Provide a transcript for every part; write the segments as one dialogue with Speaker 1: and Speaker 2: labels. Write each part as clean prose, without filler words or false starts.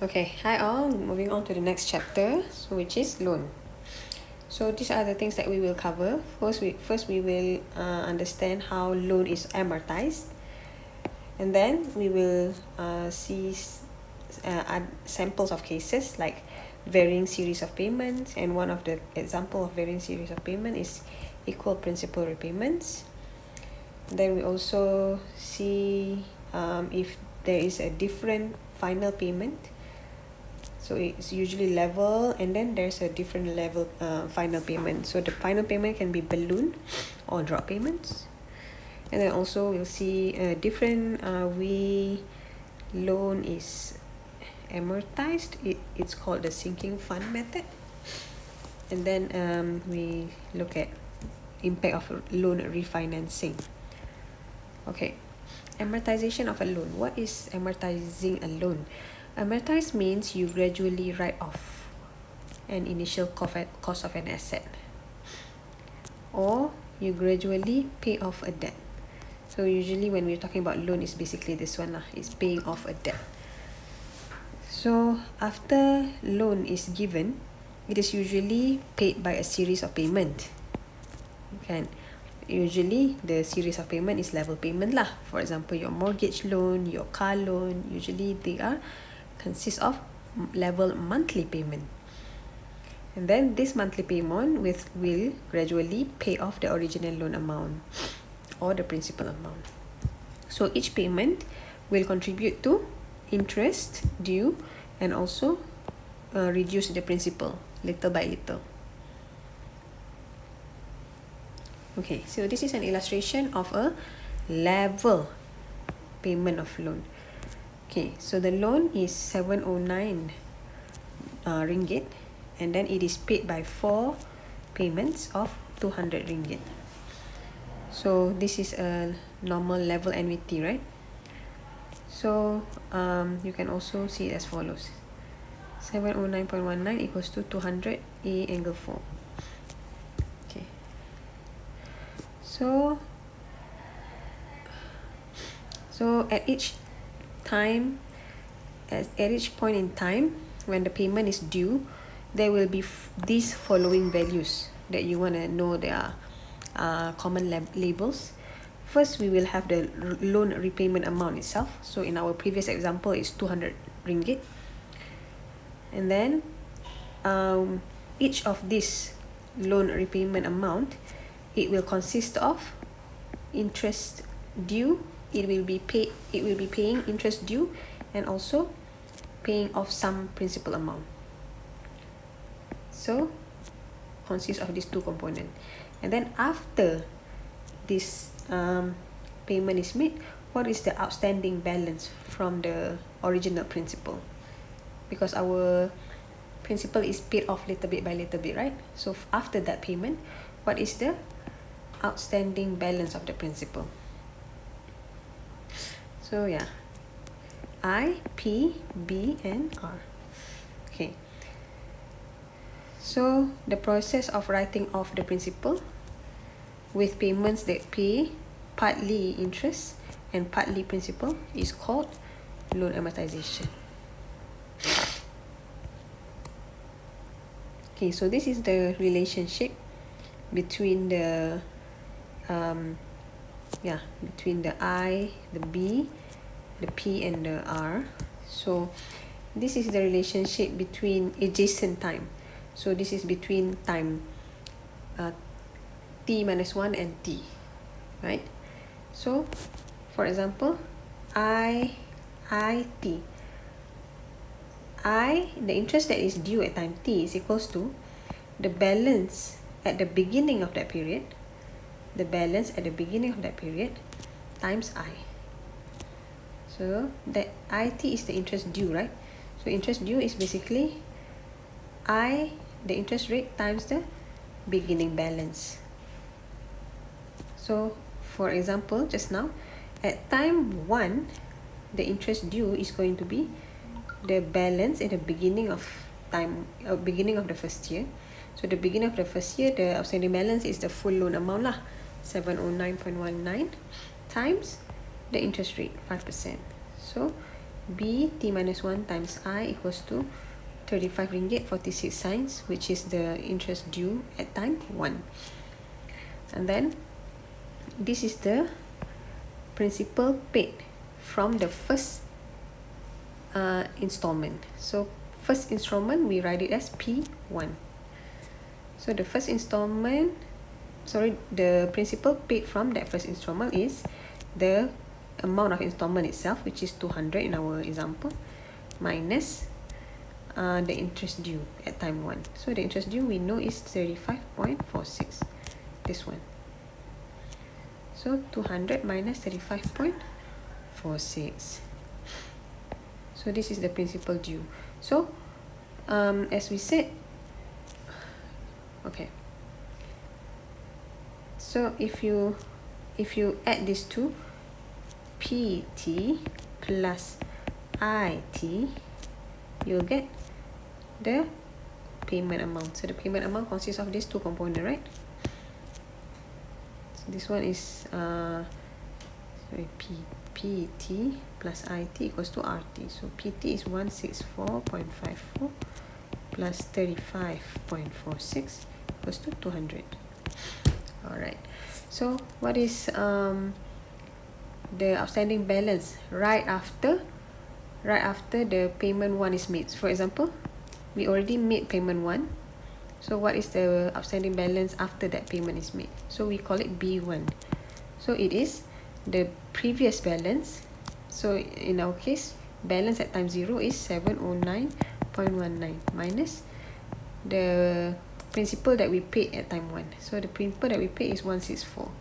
Speaker 1: Okay, hi all. Moving on to the next chapter, so which is loan. So these are the things that we will cover. First we will understand how loan is amortized, and then we will see samples of cases like varying series of payments, and one of the example of varying series of payment is equal principal repayments. Then we also see if there is a different final payment. So it's usually level, and then there's a different level final payment. So the final payment can be balloon or drop payments. And then also we'll see a different way loan is amortized. It's called the sinking fund method. And then we look at impact of loan refinancing. Okay, amortization of a loan. What is amortizing a loan? Amortize means you gradually write off an initial cost of an asset, or you gradually pay off a debt. So usually when we're talking about loan, it's basically this one lah. It's paying off a debt. So after loan is given, it is usually paid by a series of payment. Kan? Usually the series of payment is level payment lah. For example, your mortgage loan, your car loan, usually they are consist of level monthly payment. And then this monthly payment will gradually pay off the original loan amount or the principal amount. So each payment will contribute to interest due and also reduce the principal little by little. Okay, so this is an illustration of a level payment of loan. Okay, so the loan is 709 ringgit, and then it is paid by 4 payments of 200 ringgit. So this is a normal level annuity, right? So you can also see it as follows. 709.19 equals to 200 A angle 4. Okay. So at each time, at each point in time when the payment is due, there will be these following values that you want to know. There are common labels. First, we will have the loan repayment amount itself. So in our previous example, it's 200 ringgit. And then each of this loan repayment amount, it will consist of interest due. It will be paying interest due and also paying off some principal amount. So consists of these two components. And then after this payment is made, what is the outstanding balance from the original principal? Because our principal is paid off little bit by little bit, right? So after that payment, what is the outstanding balance of the principal? So yeah, I, P, B, and R. Okay. So the process of writing off the principal with payments that pay partly interest and partly principal is called loan amortization. Okay, so this is the relationship between the between the I, the B, the P, and the R. So this is the relationship between adjacent time. So this is between time T minus 1 and T, right? So for example, I, T. The interest that is due at time T is equals to the balance at the beginning of that period, times I. So that IT is the interest due, right? So interest due is basically I, the interest rate, times the beginning balance. So for example, just now, at time 1, the interest due is going to be the balance at the beginning of the first year. So the beginning of the first year, the outstanding balance is the full loan amount lah, 709.19 times the interest rate, 5%. So B T minus 1 times I equals to 35 ringgit 46 cents, which is the interest due at time 1. And then this is the principal paid from the first installment. So first installment, we write it as P1. So the first installment, the principal paid from that first installment is the amount of installment itself, which is 200 in our example, minus the interest due at time 1. So the interest due we know is 35.46, this one. So 200 minus 35.46. So this is the principal due. So as we said, okay, so if you add these two, PT plus IT, you'll get the payment amount. So the payment amount consists of these two components, right? So this one is PT plus IT equals to RT. So PT is 164.54 plus 35.46 equals to 200. Alright, so what is the outstanding balance right after the payment 1 is made? For example, we already made payment 1. So what is the outstanding balance after that payment is made? So we call it B1. So it is the previous balance. So in our case, balance at time 0 is 709.19 minus the principal that we paid at time 1. So the principal that we paid is 164.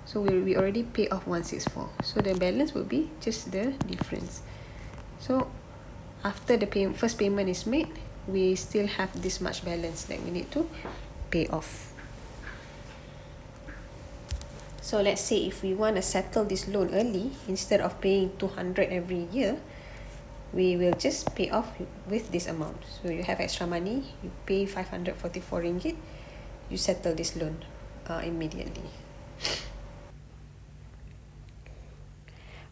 Speaker 1: So we already paid off 164. So the balance will be just the difference. So after the first payment is made, we still have this much balance that we need to pay off. So let's say if we want to settle this loan early, instead of paying 200 every year, we will just pay off with this amount. So you have extra money, you pay 544 ringgit, you settle this loan immediately.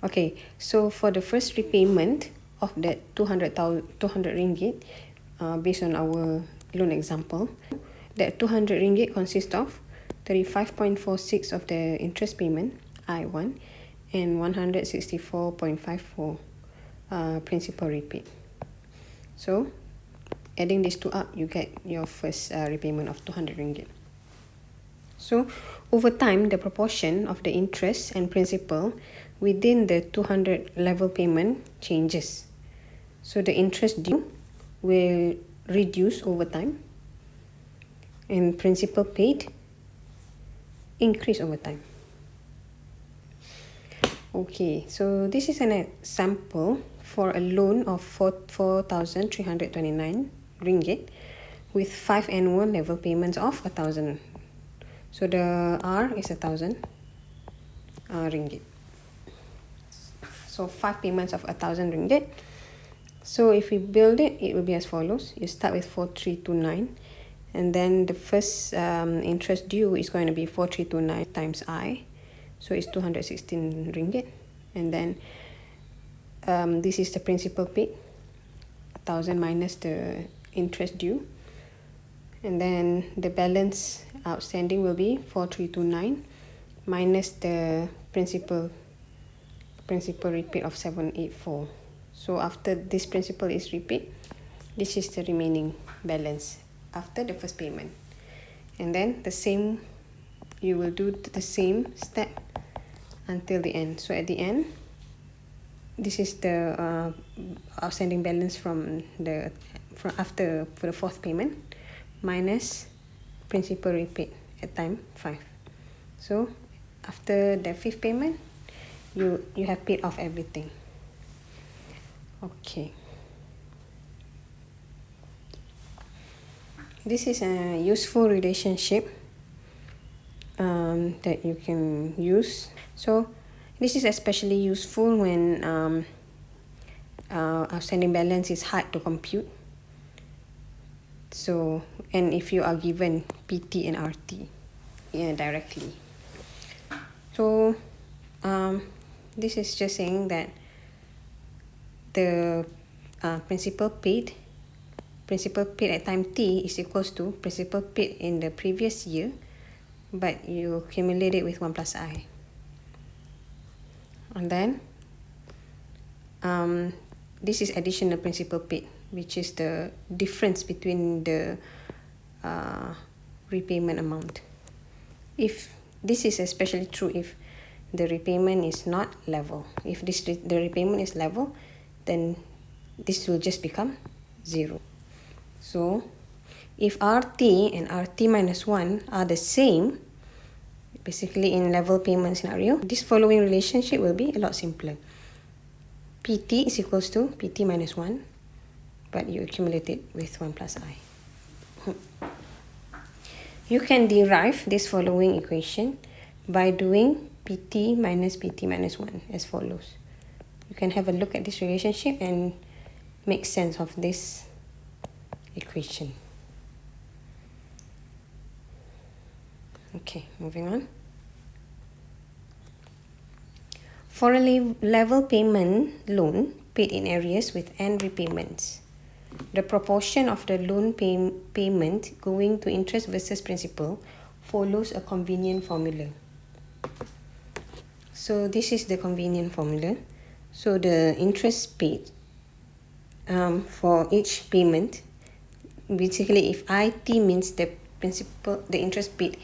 Speaker 1: Okay, so for the first repayment of that 200 ringgit, based on our loan example, that 200 ringgit consists of 35.46 of the interest payment, I1, and 164.54 principal repaid. So adding these two up, you get your first repayment of 200 ringgit. So over time, the proportion of the interest and principal within the 200 level payment changes. So the interest due will reduce over time, and principal paid increase over time. Okay, so this is an example for a loan of 4,329 ringgit with 5 annual level payments of 1,000. So the R is 1,000 ringgit. So 5 payments of 1,000 ringgit. So if we build it, it will be as follows. You start with 4,329, and then the first interest due is going to be 4,329 times I. So it's 216 ringgit. And then this is the principal paid, 1,000 minus the interest due. And then the balance outstanding will be 4,329 minus the principal repaid of 784. So after this principal is repaid, this is the remaining balance after the first payment. And then the same, you will do the same step until the end. So at the end, this is the outstanding balance for the fourth payment minus principal repaid at time 5. So after the fifth payment, you have paid off everything. Okay. This is a useful relationship that you can use. So this is especially useful when outstanding balance is hard to compute. So, and if you are given PT and RT directly. So this is just saying that the principal paid at time t is equals to principal paid in the previous year, but you accumulate it with 1 plus I. And then this is additional principal paid, which is the difference between the repayment amount. If this is especially true if the repayment is not level. If the repayment is level, then this will just become 0. So if RT and RT minus 1 are the same, basically in level payment scenario, this following relationship will be a lot simpler. PT is equals to PT minus 1, but you accumulate it with 1 plus I. You can derive this following equation by doing PT minus 1 as follows. You can have a look at this relationship and make sense of this equation. Okay, moving on. For a level payment loan paid in arrears with n repayments, the proportion of the loan payment going to interest versus principal follows a convenient formula. So this is the convenient formula. So the interest paid for each payment, basically if IT means the interest paid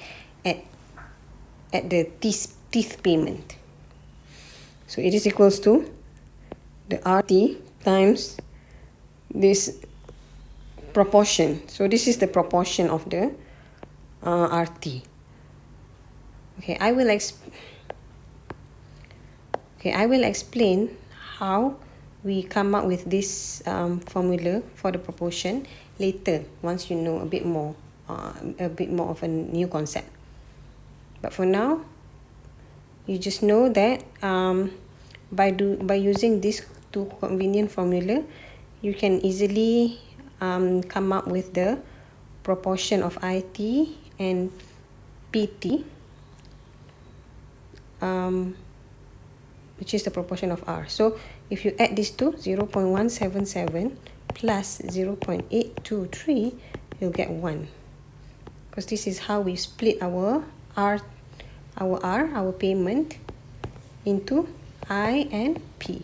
Speaker 1: at the teeth payment. So it is equals to the RT times this proportion. So this is the proportion of the RT. Okay, I will explain how we come up with this formula for the proportion later, once you know a bit more of a new concept. But for now, you just know that by using these two convenient formula, you can easily come up with the proportion of IT and PT, which is the proportion of R. So if you add these two, 0.177 plus 0.823, you'll get 1. Because this is how we split our payment into I and P.